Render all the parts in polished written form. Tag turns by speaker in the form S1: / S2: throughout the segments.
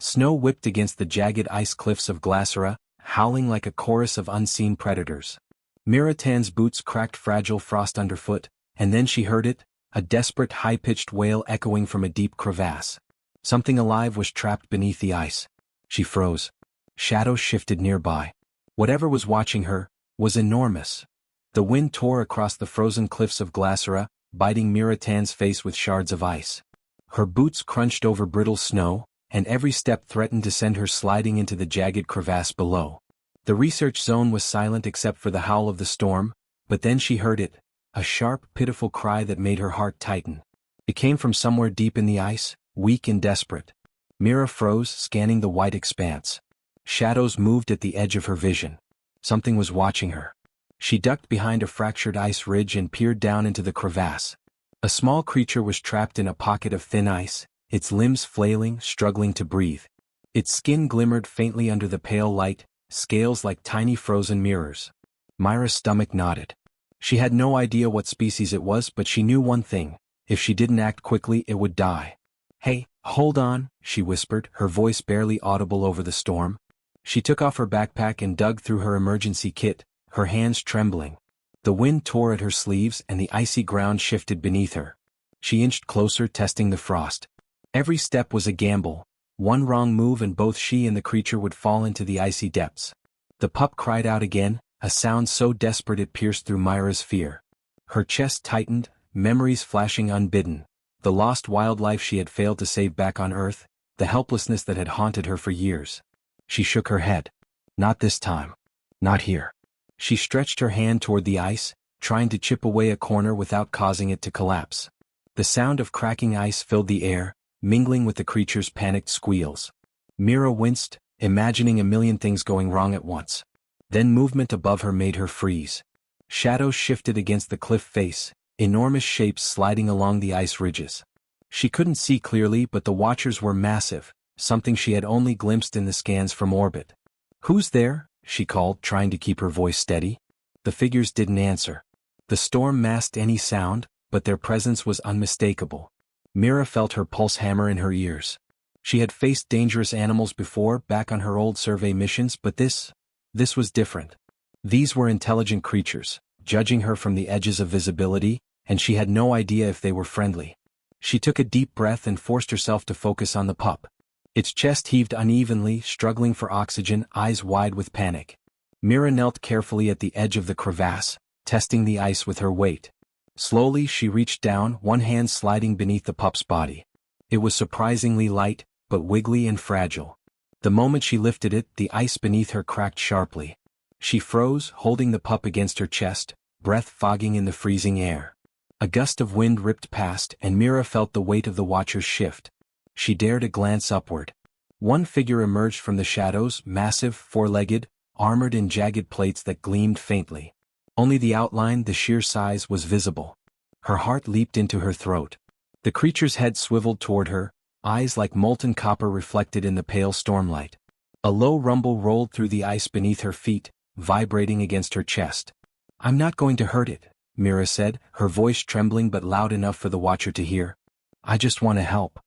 S1: Snow whipped against the jagged ice cliffs of Glacera, howling like a chorus of unseen predators. Miratan's boots cracked fragile frost underfoot, and then she heard it, a desperate high-pitched wail echoing from a deep crevasse. Something alive was trapped beneath the ice. She froze. Shadows shifted nearby. Whatever was watching her was enormous. The wind tore across the frozen cliffs of Glacera, biting Miratan's face with shards of ice. Her boots crunched over brittle snow, and every step threatened to send her sliding into the jagged crevasse below. The research zone was silent except for the howl of the storm, but then she heard it, a sharp, pitiful cry that made her heart tighten. It came from somewhere deep in the ice, weak and desperate. Mira froze, scanning the white expanse. Shadows moved at the edge of her vision. Something was watching her. She ducked behind a fractured ice ridge and peered down into the crevasse. A small creature was trapped in a pocket of thin ice, its limbs flailing, struggling to breathe. Its skin glimmered faintly under the pale light, scales like tiny frozen mirrors. Myra's stomach knotted. She had no idea what species it was, but she knew one thing: if she didn't act quickly, it would die. "Hey, hold on," she whispered, her voice barely audible over the storm. She took off her backpack and dug through her emergency kit, her hands trembling. The wind tore at her sleeves and the icy ground shifted beneath her. She inched closer, testing the frost. Every step was a gamble. One wrong move and both she and the creature would fall into the icy depths. The pup cried out again, a sound so desperate it pierced through Myra's fear. Her chest tightened, memories flashing unbidden. The lost wildlife she had failed to save back on Earth, the helplessness that had haunted her for years. She shook her head. Not this time. Not here. She stretched her hand toward the ice, trying to chip away a corner without causing it to collapse. The sound of cracking ice filled the air, mingling with the creature's panicked squeals. Mira winced, imagining a million things going wrong at once. Then movement above her made her freeze. Shadows shifted against the cliff face, enormous shapes sliding along the ice ridges. She couldn't see clearly, but the watchers were massive, something she had only glimpsed in the scans from orbit. "Who's there?" she called, trying to keep her voice steady. The figures didn't answer. The storm masked any sound, but their presence was unmistakable. Mira felt her pulse hammer in her ears. She had faced dangerous animals before, back on her old survey missions, but this was different. These were intelligent creatures, judging her from the edges of visibility, and she had no idea if they were friendly. She took a deep breath and forced herself to focus on the pup. Its chest heaved unevenly, struggling for oxygen, eyes wide with panic. Mira knelt carefully at the edge of the crevasse, testing the ice with her weight. Slowly she reached down, one hand sliding beneath the pup's body. It was surprisingly light, but wiggly and fragile. The moment she lifted it, the ice beneath her cracked sharply. She froze, holding the pup against her chest, breath fogging in the freezing air. A gust of wind ripped past, and Mira felt the weight of the watchers shift. She dared a glance upward. One figure emerged from the shadows, massive, four-legged, armored in jagged plates that gleamed faintly. Only the outline, the sheer size, was visible. Her heart leaped into her throat. The creature's head swiveled toward her, eyes like molten copper reflected in the pale stormlight. A low rumble rolled through the ice beneath her feet, vibrating against her chest. "I'm not going to hurt it," Mira said, her voice trembling but loud enough for the watcher to hear. "I just want to help."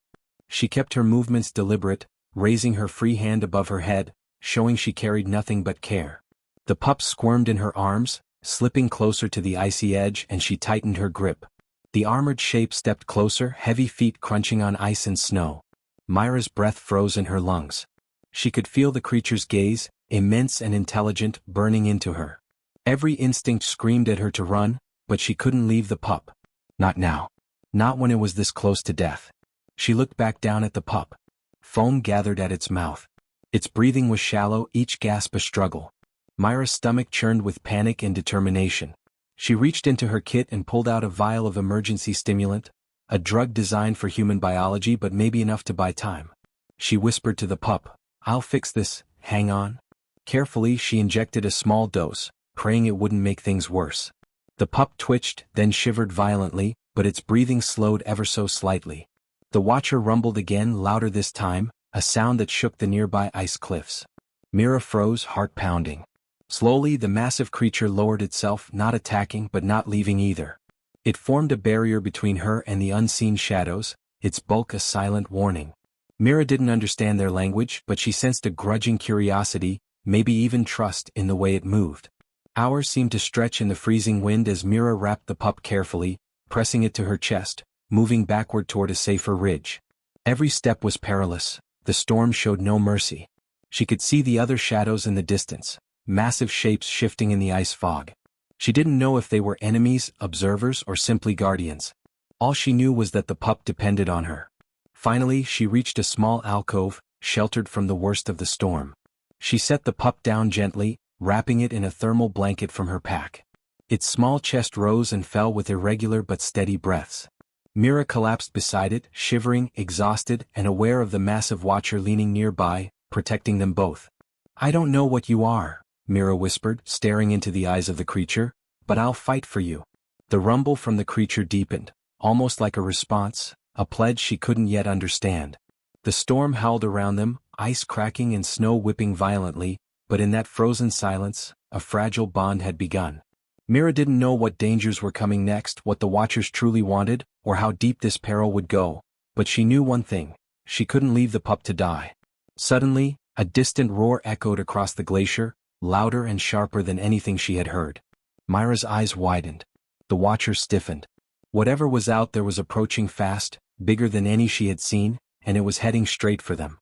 S1: She kept her movements deliberate, raising her free hand above her head, showing she carried nothing but care. The pup squirmed in her arms, slipping closer to the icy edge, and she tightened her grip. The armored shape stepped closer, heavy feet crunching on ice and snow. Myra's breath froze in her lungs. She could feel the creature's gaze, immense and intelligent, burning into her. Every instinct screamed at her to run, but she couldn't leave the pup. Not now. Not when it was this close to death. She looked back down at the pup. Foam gathered at its mouth. Its breathing was shallow, each gasp a struggle. Myra's stomach churned with panic and determination. She reached into her kit and pulled out a vial of emergency stimulant, a drug designed for human biology but maybe enough to buy time. She whispered to the pup, "I'll fix this, hang on." Carefully she injected a small dose, praying it wouldn't make things worse. The pup twitched, then shivered violently, but its breathing slowed ever so slightly. The watcher rumbled again, louder this time, a sound that shook the nearby ice cliffs. Mira froze, heart pounding. Slowly the massive creature lowered itself, not attacking but not leaving either. It formed a barrier between her and the unseen shadows, its bulk a silent warning. Mira didn't understand their language, but she sensed a grudging curiosity, maybe even trust, in the way it moved. Hours seemed to stretch in the freezing wind as Mira wrapped the pup carefully, pressing it to her chest, moving backward toward a safer ridge. Every step was perilous. The storm showed no mercy. She could see the other shadows in the distance, massive shapes shifting in the ice fog. She didn't know if they were enemies, observers, or simply guardians. All she knew was that the pup depended on her. Finally, she reached a small alcove, sheltered from the worst of the storm. She set the pup down gently, wrapping it in a thermal blanket from her pack. Its small chest rose and fell with irregular but steady breaths. Mira collapsed beside it, shivering, exhausted, and aware of the massive watcher leaning nearby, protecting them both. "I don't know what you are," Mira whispered, staring into the eyes of the creature, "but I'll fight for you." The rumble from the creature deepened, almost like a response, a pledge she couldn't yet understand. The storm howled around them, ice cracking and snow whipping violently, but in that frozen silence, a fragile bond had begun. Mira didn't know what dangers were coming next, what the Watchers truly wanted, or how deep this peril would go, but she knew one thing: she couldn't leave the pup to die. Suddenly, a distant roar echoed across the glacier, louder and sharper than anything she had heard. Mira's eyes widened. The Watchers stiffened. Whatever was out there was approaching fast, bigger than any she had seen, and it was heading straight for them.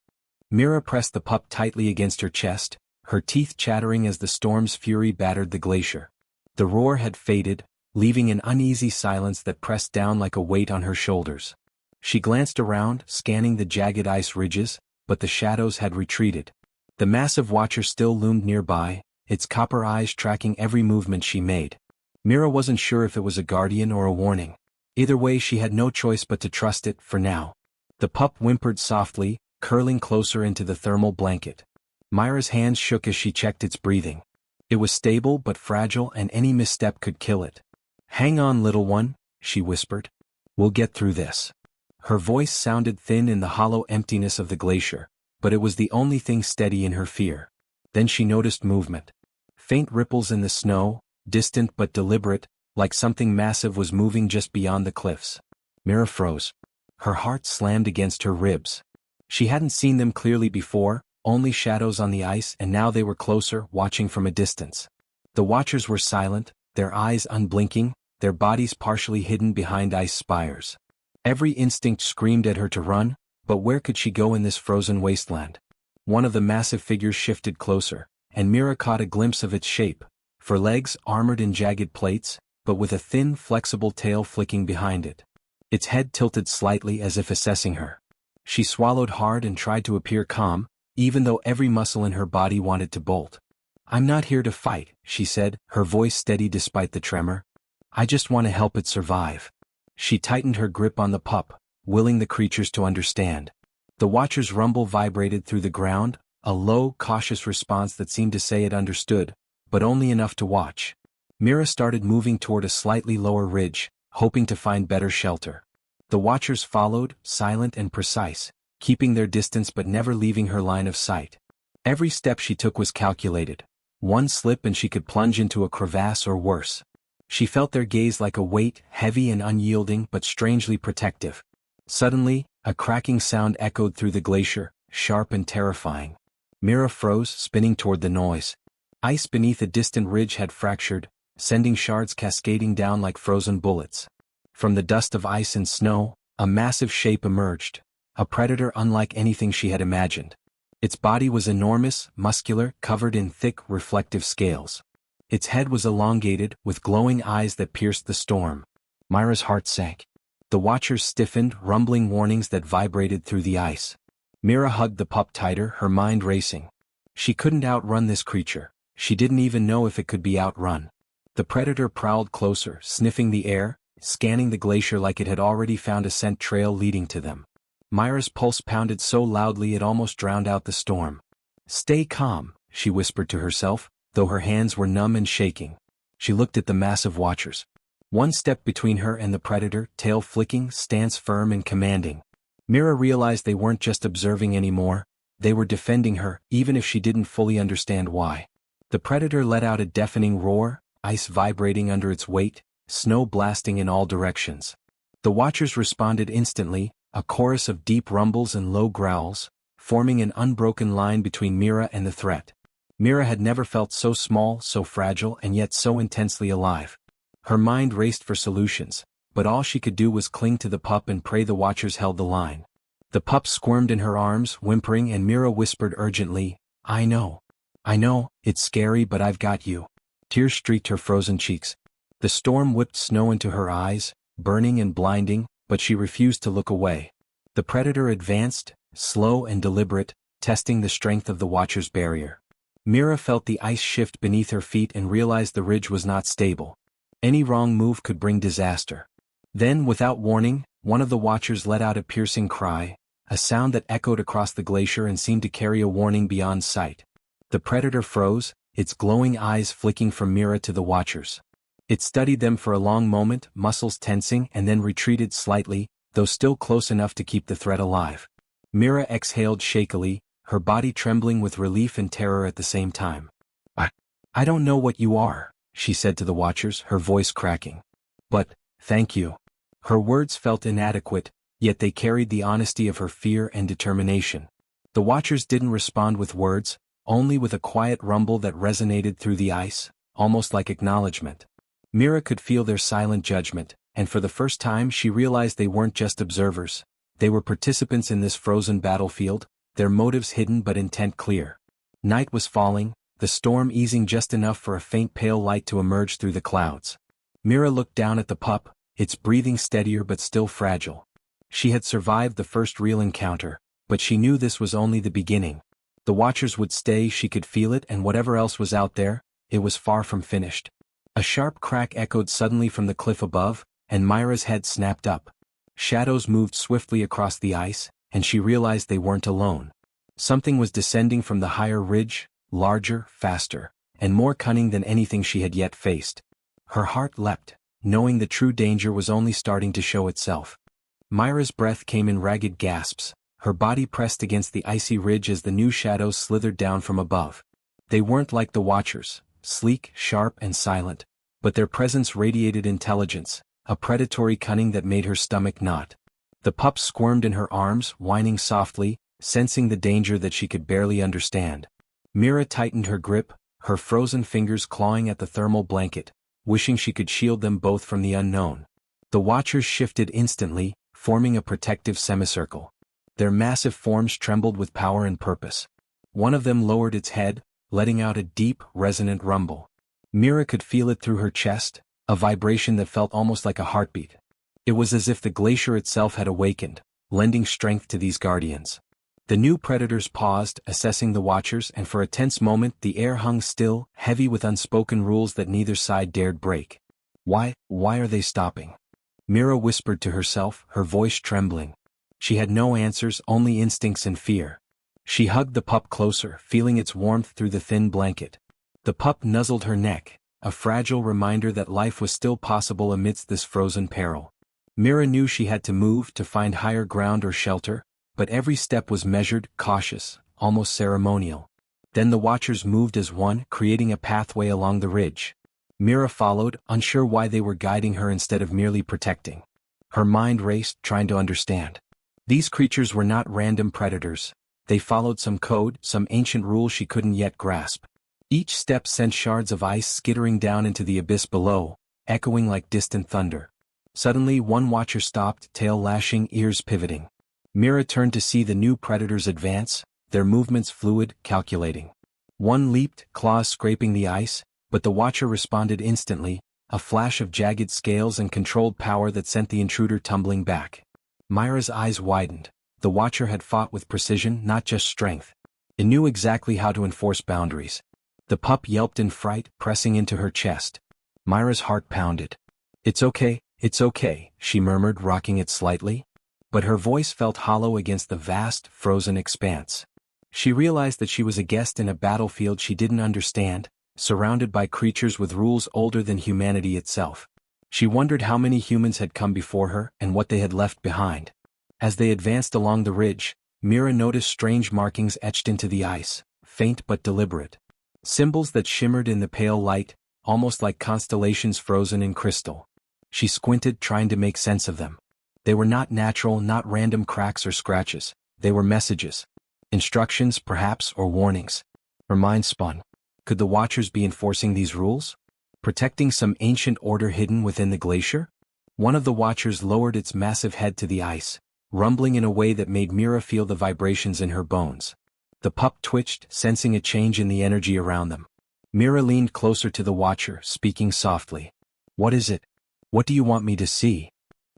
S1: Mira pressed the pup tightly against her chest, her teeth chattering as the storm's fury battered the glacier. The roar had faded, leaving an uneasy silence that pressed down like a weight on her shoulders. She glanced around, scanning the jagged ice ridges, but the shadows had retreated. The massive watcher still loomed nearby, its copper eyes tracking every movement she made. Mira wasn't sure if it was a guardian or a warning. Either way, she had no choice but to trust it, for now. The pup whimpered softly, curling closer into the thermal blanket. Mira's hands shook as she checked its breathing. It was stable but fragile, and any misstep could kill it. "Hang on, little one," she whispered. "We'll get through this." Her voice sounded thin in the hollow emptiness of the glacier, but it was the only thing steady in her fear. Then she noticed movement. Faint ripples in the snow, distant but deliberate, like something massive was moving just beyond the cliffs. Mira froze. Her heart slammed against her ribs. She hadn't seen them clearly before, only shadows on the ice, and now they were closer, watching from a distance. The Watchers were silent, their eyes unblinking, their bodies partially hidden behind ice spires. Every instinct screamed at her to run, but where could she go in this frozen wasteland? One of the massive figures shifted closer, and Mira caught a glimpse of its shape, for legs armored in jagged plates, but with a thin, flexible tail flicking behind it. Its head tilted slightly as if assessing her. She swallowed hard and tried to appear calm, even though every muscle in her body wanted to bolt. "I'm not here to fight," she said, her voice steady despite the tremor. "I just want to help it survive." She tightened her grip on the pup, willing the creatures to understand. The Watcher's rumble vibrated through the ground, a low, cautious response that seemed to say it understood, but only enough to watch. Mira started moving toward a slightly lower ridge, hoping to find better shelter. The Watchers followed, silent and precise, keeping their distance but never leaving her line of sight. Every step she took was calculated. One slip and she could plunge into a crevasse or worse. She felt their gaze like a weight, heavy and unyielding but strangely protective. Suddenly, a cracking sound echoed through the glacier, sharp and terrifying. Mira froze, spinning toward the noise. Ice beneath a distant ridge had fractured, sending shards cascading down like frozen bullets. From the dust of ice and snow, a massive shape emerged, a predator unlike anything she had imagined. Its body was enormous, muscular, covered in thick, reflective scales. Its head was elongated, with glowing eyes that pierced the storm. Mira's heart sank. The Watchers stiffened, rumbling warnings that vibrated through the ice. Mira hugged the pup tighter, her mind racing. She couldn't outrun this creature. She didn't even know if it could be outrun. The predator prowled closer, sniffing the air, scanning the glacier like it had already found a scent trail leading to them. Mira's pulse pounded so loudly it almost drowned out the storm. "Stay calm," she whispered to herself, though her hands were numb and shaking. She looked at the massive Watchers. One step between her and the predator, tail flicking, stance firm and commanding. Mira realized they weren't just observing anymore, they were defending her, even if she didn't fully understand why. The predator let out a deafening roar, ice vibrating under its weight, snow blasting in all directions. The Watchers responded instantly, a chorus of deep rumbles and low growls, forming an unbroken line between Mira and the threat. Mira had never felt so small, so fragile, and yet so intensely alive. Her mind raced for solutions, but all she could do was cling to the pup and pray the watchers held the line. The pup squirmed in her arms, whimpering, and Mira whispered urgently, "I know. I know, it's scary, but I've got you." Tears streaked her frozen cheeks. The storm whipped snow into her eyes, burning and blinding, but she refused to look away. The predator advanced, slow and deliberate, testing the strength of the watcher's barrier. Mira felt the ice shift beneath her feet and realized the ridge was not stable. Any wrong move could bring disaster. Then, without warning, one of the watchers let out a piercing cry, a sound that echoed across the glacier and seemed to carry a warning beyond sight. The predator froze, its glowing eyes flicking from Mira to the watchers. It studied them for a long moment, muscles tensing, and then retreated slightly, though still close enough to keep the threat alive. Mira exhaled shakily, her body trembling with relief and terror at the same time. I don't know what you are," she said to the watchers, her voice cracking. "But, thank you." Her words felt inadequate, yet they carried the honesty of her fear and determination. The watchers didn't respond with words, only with a quiet rumble that resonated through the ice, almost like acknowledgement. Mira could feel their silent judgment, and for the first time she realized they weren't just observers. They were participants in this frozen battlefield, their motives hidden but intent clear. Night was falling, the storm easing just enough for a faint pale light to emerge through the clouds. Mira looked down at the pup, its breathing steadier but still fragile. She had survived the first real encounter, but she knew this was only the beginning. The watchers would stay, she could feel it, and whatever else was out there, it was far from finished. A sharp crack echoed suddenly from the cliff above, and Myra's head snapped up. Shadows moved swiftly across the ice, and she realized they weren't alone. Something was descending from the higher ridge, larger, faster, and more cunning than anything she had yet faced. Her heart leapt, knowing the true danger was only starting to show itself. Myra's breath came in ragged gasps, her body pressed against the icy ridge as the new shadows slithered down from above. They weren't like the watchers, sleek, sharp, and silent, but their presence radiated intelligence, a predatory cunning that made her stomach knot. The pup squirmed in her arms, whining softly, sensing the danger that she could barely understand. Mira tightened her grip, her frozen fingers clawing at the thermal blanket, wishing she could shield them both from the unknown. The watchers shifted instantly, forming a protective semicircle. Their massive forms trembled with power and purpose. One of them lowered its head, letting out a deep, resonant rumble. Mira could feel it through her chest, a vibration that felt almost like a heartbeat. It was as if the glacier itself had awakened, lending strength to these guardians. The new predators paused, assessing the watchers, and for a tense moment the air hung still, heavy with unspoken rules that neither side dared break. Why are they stopping?" Mira whispered to herself, her voice trembling. She had no answers, only instincts and fear. She hugged the pup closer, feeling its warmth through the thin blanket. The pup nuzzled her neck, a fragile reminder that life was still possible amidst this frozen peril. Mira knew she had to move to find higher ground or shelter, but every step was measured, cautious, almost ceremonial. Then the watchers moved as one, creating a pathway along the ridge. Mira followed, unsure why they were guiding her instead of merely protecting. Her mind raced, trying to understand. These creatures were not random predators. They followed some code, some ancient rule she couldn't yet grasp. Each step sent shards of ice skittering down into the abyss below, echoing like distant thunder. Suddenly one watcher stopped, tail lashing, ears pivoting. Mira turned to see the new predators advance, their movements fluid, calculating. One leaped, claws scraping the ice, but the watcher responded instantly, a flash of jagged scales and controlled power that sent the intruder tumbling back. Myra's eyes widened. The watcher had fought with precision, not just strength. It knew exactly how to enforce boundaries. The pup yelped in fright, pressing into her chest. Myra's heart pounded. It's okay," she murmured, rocking it slightly. But her voice felt hollow against the vast, frozen expanse. She realized that she was a guest in a battlefield she didn't understand, surrounded by creatures with rules older than humanity itself. She wondered how many humans had come before her and what they had left behind. As they advanced along the ridge, Mira noticed strange markings etched into the ice, faint but deliberate. Symbols that shimmered in the pale light, almost like constellations frozen in crystal. She squinted, trying to make sense of them. They were not natural, not random cracks or scratches. They were messages. Instructions, perhaps, or warnings. Her mind spun. Could the Watchers be enforcing these rules? Protecting some ancient order hidden within the glacier? One of the Watchers lowered its massive head to the ice, rumbling in a way that made Mira feel the vibrations in her bones. The pup twitched, sensing a change in the energy around them. Mira leaned closer to the Watcher, speaking softly. "What is it? What do you want me to see?"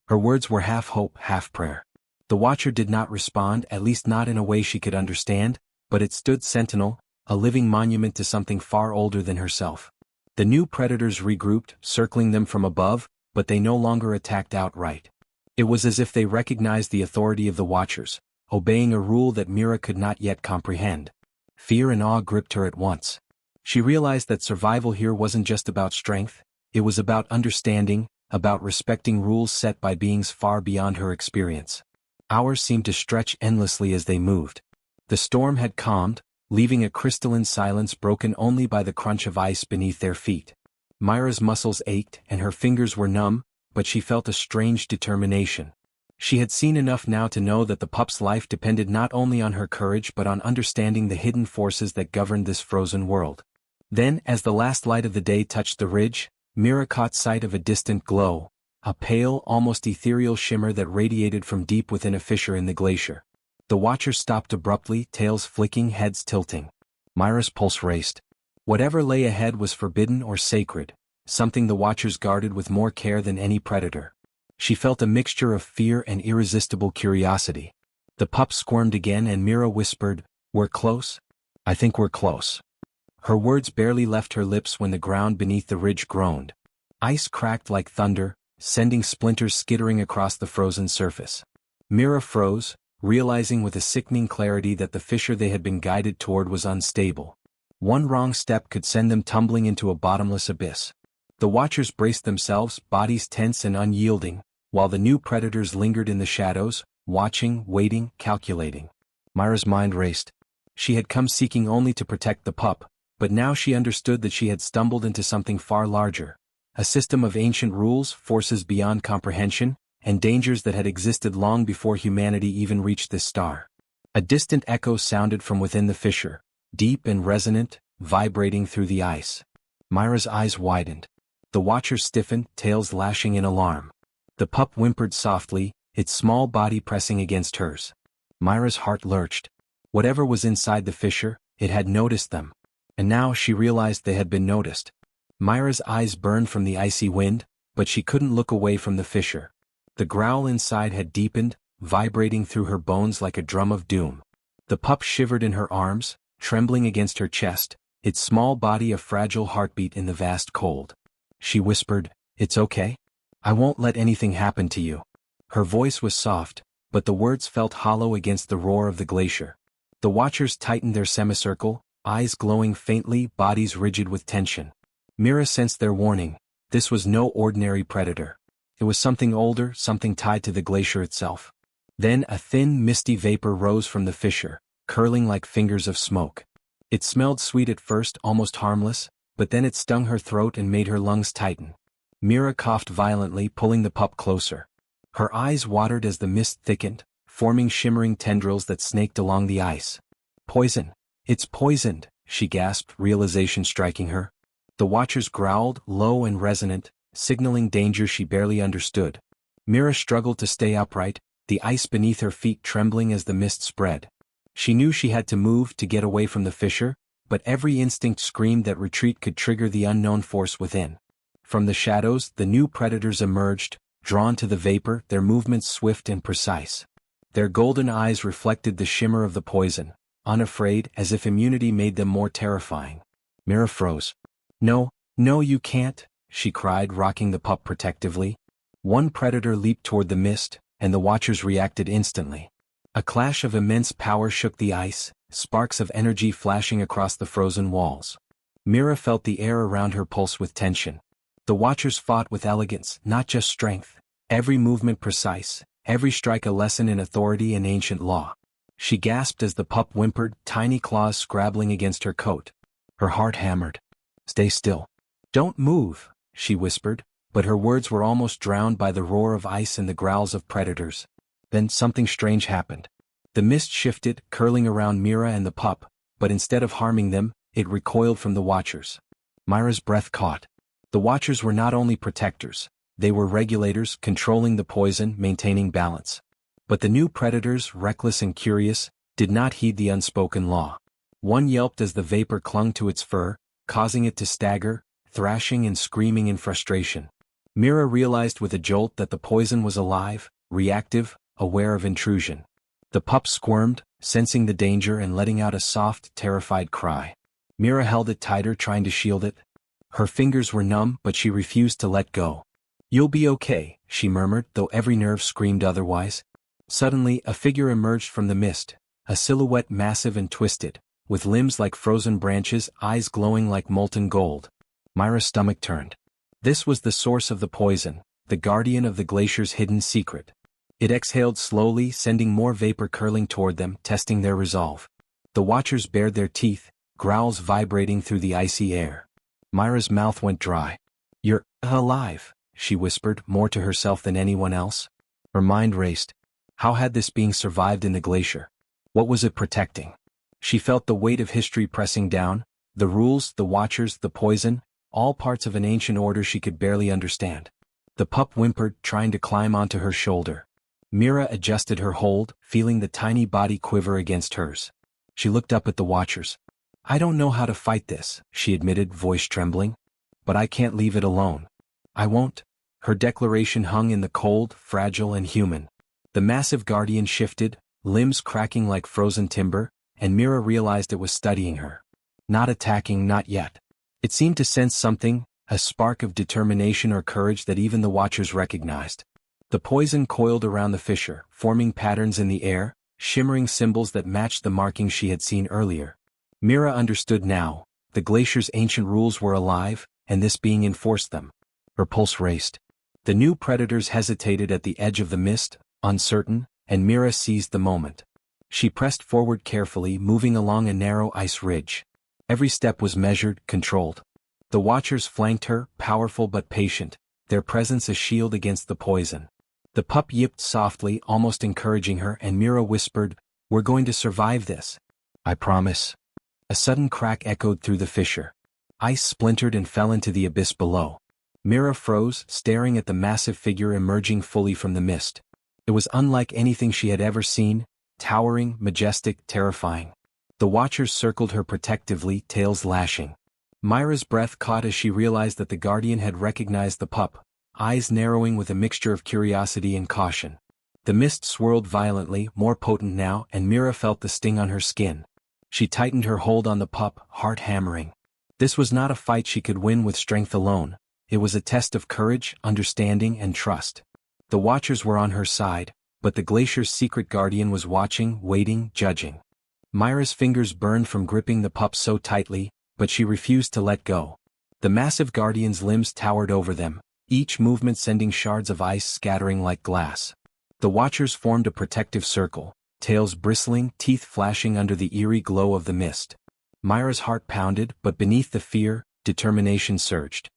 S1: Her words were half hope, half prayer. The Watcher did not respond, at least not in a way she could understand, but it stood sentinel, a living monument to something far older than herself. The new predators regrouped, circling them from above, but they no longer attacked outright. It was as if they recognized the authority of the Watchers, obeying a rule that Mira could not yet comprehend. Fear and awe gripped her at once. She realized that survival here wasn't just about strength, it was about understanding, about respecting rules set by beings far beyond her experience. Hours seemed to stretch endlessly as they moved. The storm had calmed, leaving a crystalline silence broken only by the crunch of ice beneath their feet. Myra's muscles ached and her fingers were numb, but she felt a strange determination. She had seen enough now to know that the pup's life depended not only on her courage but on understanding the hidden forces that governed this frozen world. Then, as the last light of the day touched the ridge, Mira caught sight of a distant glow, a pale, almost ethereal shimmer that radiated from deep within a fissure in the glacier. The Watchers stopped abruptly, tails flicking, heads tilting. Myra's pulse raced. Whatever lay ahead was forbidden or sacred, something the Watchers guarded with more care than any predator. She felt a mixture of fear and irresistible curiosity. The pup squirmed again and Mira whispered, "We're close?" "I think we're close." Her words barely left her lips when the ground beneath the ridge groaned. Ice cracked like thunder, sending splinters skittering across the frozen surface. Mira froze, realizing with a sickening clarity that the fissure they had been guided toward was unstable. One wrong step could send them tumbling into a bottomless abyss. The Watchers braced themselves, bodies tense and unyielding, while the new predators lingered in the shadows, watching, waiting, calculating. Myra's mind raced. She had come seeking only to protect the pup, but now she understood that she had stumbled into something far larger. A system of ancient rules, forces beyond comprehension, and dangers that had existed long before humanity even reached this star. A distant echo sounded from within the fissure, deep and resonant, vibrating through the ice. Myra's eyes widened. The Watchers stiffened, tails lashing in alarm. The pup whimpered softly, its small body pressing against hers. Myra's heart lurched. Whatever was inside the fissure, it had noticed them. And now she realized they had been noticed. Myra's eyes burned from the icy wind, but she couldn't look away from the fissure. The growl inside had deepened, vibrating through her bones like a drum of doom. The pup shivered in her arms, trembling against her chest, its small body a fragile heartbeat in the vast cold. She whispered, "It's okay? I won't let anything happen to you." Her voice was soft, but the words felt hollow against the roar of the glacier. The Watchers tightened their semicircle, eyes glowing faintly, bodies rigid with tension. Mira sensed their warning. This was no ordinary predator. It was something older, something tied to the glacier itself. Then a thin, misty vapor rose from the fissure, curling like fingers of smoke. It smelled sweet at first, almost harmless, but then it stung her throat and made her lungs tighten. Mira coughed violently, pulling the pup closer. Her eyes watered as the mist thickened, forming shimmering tendrils that snaked along the ice. "Poison! It's poisoned!" she gasped, realization striking her. The Watchers growled, low and resonant, signaling danger she barely understood. Mira struggled to stay upright, the ice beneath her feet trembling as the mist spread. She knew she had to move to get away from the fissure, but every instinct screamed that retreat could trigger the unknown force within. From the shadows, the new predators emerged, drawn to the vapor, their movements swift and precise. Their golden eyes reflected the shimmer of the poison, unafraid, as if immunity made them more terrifying. Mira froze. "No, no, you can't," she cried, rocking the pup protectively. One predator leaped toward the mist, and the Watchers reacted instantly. A clash of immense power shook the ice, sparks of energy flashing across the frozen walls. Mira felt the air around her pulse with tension. The Watchers fought with elegance, not just strength, every movement precise, every strike a lesson in authority and ancient law. She gasped as the pup whimpered, tiny claws scrabbling against her coat. Her heart hammered. "Stay still. Don't move," she whispered, but her words were almost drowned by the roar of ice and the growls of predators. Then something strange happened. The mist shifted, curling around Mira and the pup, but instead of harming them, it recoiled from the watchers. Myra's breath caught. The watchers were not only protectors, they were regulators, controlling the poison, maintaining balance. But the new predators, reckless and curious, did not heed the unspoken law. One yelped as the vapor clung to its fur, causing it to stagger, thrashing and screaming in frustration. Mira realized with a jolt that the poison was alive, reactive, aware of intrusion. The pup squirmed, sensing the danger and letting out a soft, terrified cry. Mira held it tighter, trying to shield it. Her fingers were numb, but she refused to let go. "You'll be okay," she murmured, though every nerve screamed otherwise. Suddenly, a figure emerged from the mist, a silhouette massive and twisted, with limbs like frozen branches, eyes glowing like molten gold. Myra's stomach turned. This was the source of the poison, the guardian of the glacier's hidden secret. It exhaled slowly, sending more vapor curling toward them, testing their resolve. The watchers bared their teeth, growls vibrating through the icy air. Myra's mouth went dry. "You're alive," she whispered, more to herself than anyone else. Her mind raced. How had this being survived in the glacier? What was it protecting? She felt the weight of history pressing down, the rules, the watchers, the poison, all parts of an ancient order she could barely understand. The pup whimpered, trying to climb onto her shoulder. Mira adjusted her hold, feeling the tiny body quiver against hers. She looked up at the watchers. "I don't know how to fight this," she admitted, voice trembling. "But I can't leave it alone. I won't." Her declaration hung in the cold, fragile and human. The massive guardian shifted, limbs cracking like frozen timber, and Mira realized it was studying her. Not attacking, not yet. It seemed to sense something, a spark of determination or courage that even the watchers recognized. The poison coiled around the fissure, forming patterns in the air, shimmering symbols that matched the markings she had seen earlier. Mira understood now, the glacier's ancient rules were alive, and this being enforced them. Her pulse raced. The new predators hesitated at the edge of the mist, uncertain, and Mira seized the moment. She pressed forward carefully, moving along a narrow ice ridge. Every step was measured, controlled. The watchers flanked her, powerful but patient, their presence a shield against the poison. The pup yipped softly, almost encouraging her, and Mira whispered, "We're going to survive this. I promise." A sudden crack echoed through the fissure. Ice splintered and fell into the abyss below. Mira froze, staring at the massive figure emerging fully from the mist. It was unlike anything she had ever seen, towering, majestic, terrifying. The watchers circled her protectively, tails lashing. Myra's breath caught as she realized that the guardian had recognized the pup, eyes narrowing with a mixture of curiosity and caution. The mist swirled violently, more potent now, and Mira felt the sting on her skin. She tightened her hold on the pup, heart hammering. This was not a fight she could win with strength alone. It was a test of courage, understanding, and trust. The watchers were on her side, but the glacier's secret guardian was watching, waiting, judging. Myra's fingers burned from gripping the pup so tightly, but she refused to let go. The massive guardian's limbs towered over them, each movement sending shards of ice scattering like glass. The watchers formed a protective circle, tails bristling, teeth flashing under the eerie glow of the mist. Myra's heart pounded, but beneath the fear, determination surged.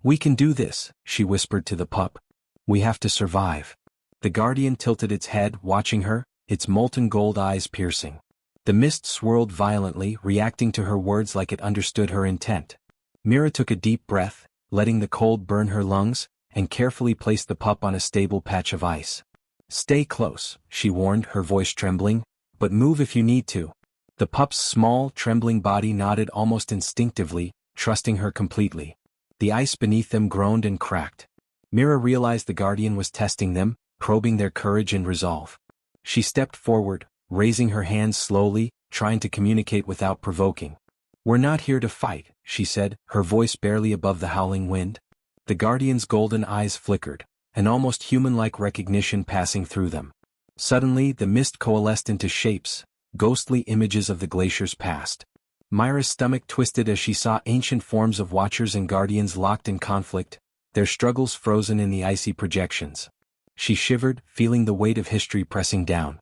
S1: "We can do this," she whispered to the pup. "We have to survive." The guardian tilted its head, watching her, its molten gold eyes piercing. The mist swirled violently, reacting to her words like it understood her intent. Mira took a deep breath, letting the cold burn her lungs, and carefully placed the pup on a stable patch of ice. "Stay close," she warned, her voice trembling, "but move if you need to." The pup's small, trembling body nodded almost instinctively, trusting her completely. The ice beneath them groaned and cracked. Mira realized the guardian was testing them, probing their courage and resolve. She stepped forward, raising her hands slowly, trying to communicate without provoking. "We're not here to fight," she said, her voice barely above the howling wind. The guardian's golden eyes flickered, an almost human-like recognition passing through them. Suddenly, the mist coalesced into shapes, ghostly images of the glacier's past. Myra's stomach twisted as she saw ancient forms of watchers and guardians locked in conflict, their struggles frozen in the icy projections. She shivered, feeling the weight of history pressing down.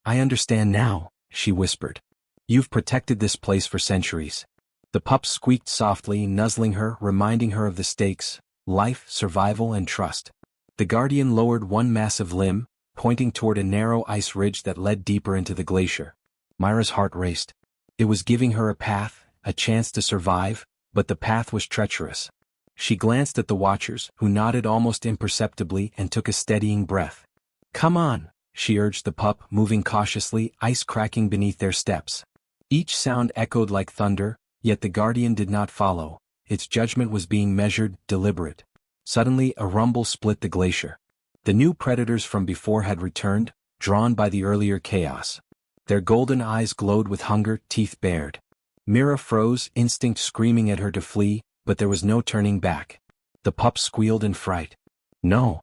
S1: I understand now," she whispered. "You've protected this place for centuries." The pup squeaked softly, nuzzling her, reminding her of the stakes, life, survival, and trust. The Guardian lowered one massive limb, pointing toward a narrow ice ridge that led deeper into the glacier. Myra's heart raced. It was giving her a path, a chance to survive, but the path was treacherous. She glanced at the watchers, who nodded almost imperceptibly and took a steadying breath. "Come on," she urged the pup, moving cautiously, ice cracking beneath their steps. Each sound echoed like thunder, yet the Guardian did not follow. Its judgment was being measured, deliberate. Suddenly, a rumble split the glacier. The new predators from before had returned, drawn by the earlier chaos. Their golden eyes glowed with hunger, teeth bared. Mira froze, instinct screaming at her to flee, but there was no turning back. The pup squealed in fright. "No!"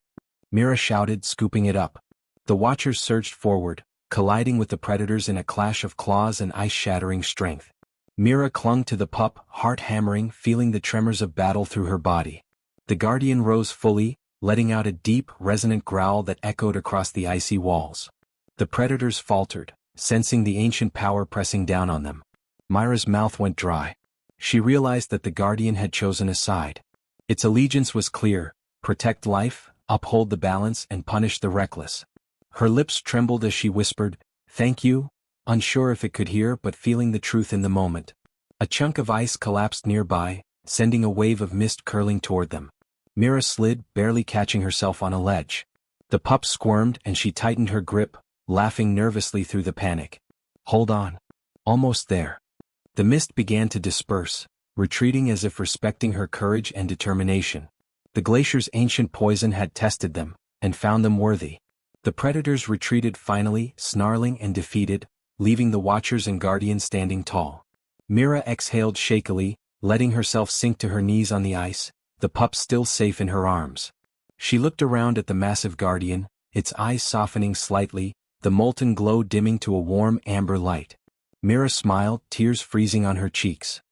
S1: Mira shouted, scooping it up. The watchers surged forward, colliding with the predators in a clash of claws and ice-shattering strength. Mira clung to the pup, heart hammering, feeling the tremors of battle through her body. The Guardian rose fully, letting out a deep, resonant growl that echoed across the icy walls. The predators faltered, sensing the ancient power pressing down on them. Myra's mouth went dry. She realized that the Guardian had chosen a side. Its allegiance was clear: protect life, uphold the balance, and punish the reckless. Her lips trembled as she whispered, "Thank you," unsure if it could hear but feeling the truth in the moment. A chunk of ice collapsed nearby, sending a wave of mist curling toward them. Mira slid, barely catching herself on a ledge. The pup squirmed and she tightened her grip, laughing nervously through the panic. "Hold on. Almost there." The mist began to disperse, retreating as if respecting her courage and determination. The glacier's ancient poison had tested them, and found them worthy. The predators retreated finally, snarling and defeated, leaving the watchers and Guardians standing tall. Mira exhaled shakily, letting herself sink to her knees on the ice, the pup still safe in her arms. She looked around at the massive Guardian, its eyes softening slightly, the molten glow dimming to a warm amber light. Mira smiled, tears freezing on her cheeks.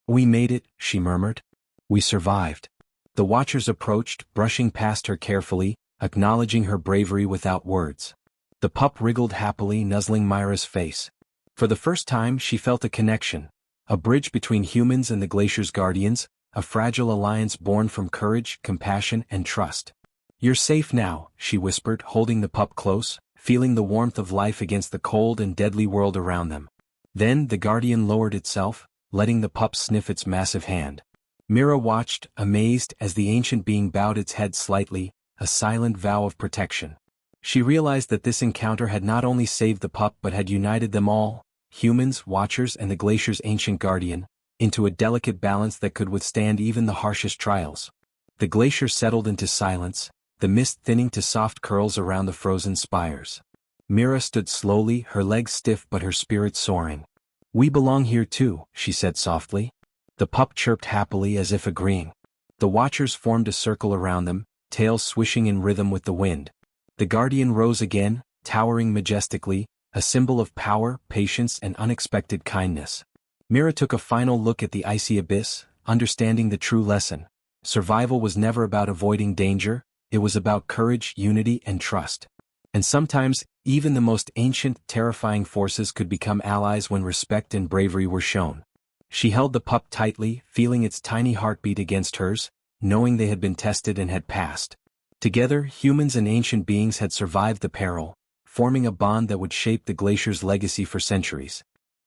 S1: We made it," she murmured. "We survived." The watchers approached, brushing past her carefully, acknowledging her bravery without words. The pup wriggled happily, nuzzling Myra's face. For the first time she felt a connection, a bridge between humans and the glacier's guardians, a fragile alliance born from courage, compassion, and trust. "You're safe now," she whispered, holding the pup close, feeling the warmth of life against the cold and deadly world around them. Then the Guardian lowered itself, letting the pup sniff its massive hand. Mira watched, amazed, as the ancient being bowed its head slightly, a silent vow of protection. She realized that this encounter had not only saved the pup but had united them all, humans, watchers, and the glacier's ancient guardian, into a delicate balance that could withstand even the harshest trials. The glacier settled into silence, the mist thinning to soft curls around the frozen spires. Mira stood slowly, her legs stiff but her spirit soaring. "We belong here too," she said softly. The pup chirped happily as if agreeing. The watchers formed a circle around them, tails swishing in rhythm with the wind. The Guardian rose again, towering majestically, a symbol of power, patience, and unexpected kindness. Mira took a final look at the icy abyss, understanding the true lesson. Survival was never about avoiding danger, it was about courage, unity, and trust. And sometimes, even the most ancient, terrifying forces could become allies when respect and bravery were shown. She held the pup tightly, feeling its tiny heartbeat against hers, knowing they had been tested and had passed. Together, humans and ancient beings had survived the peril, forming a bond that would shape the glacier's legacy for centuries.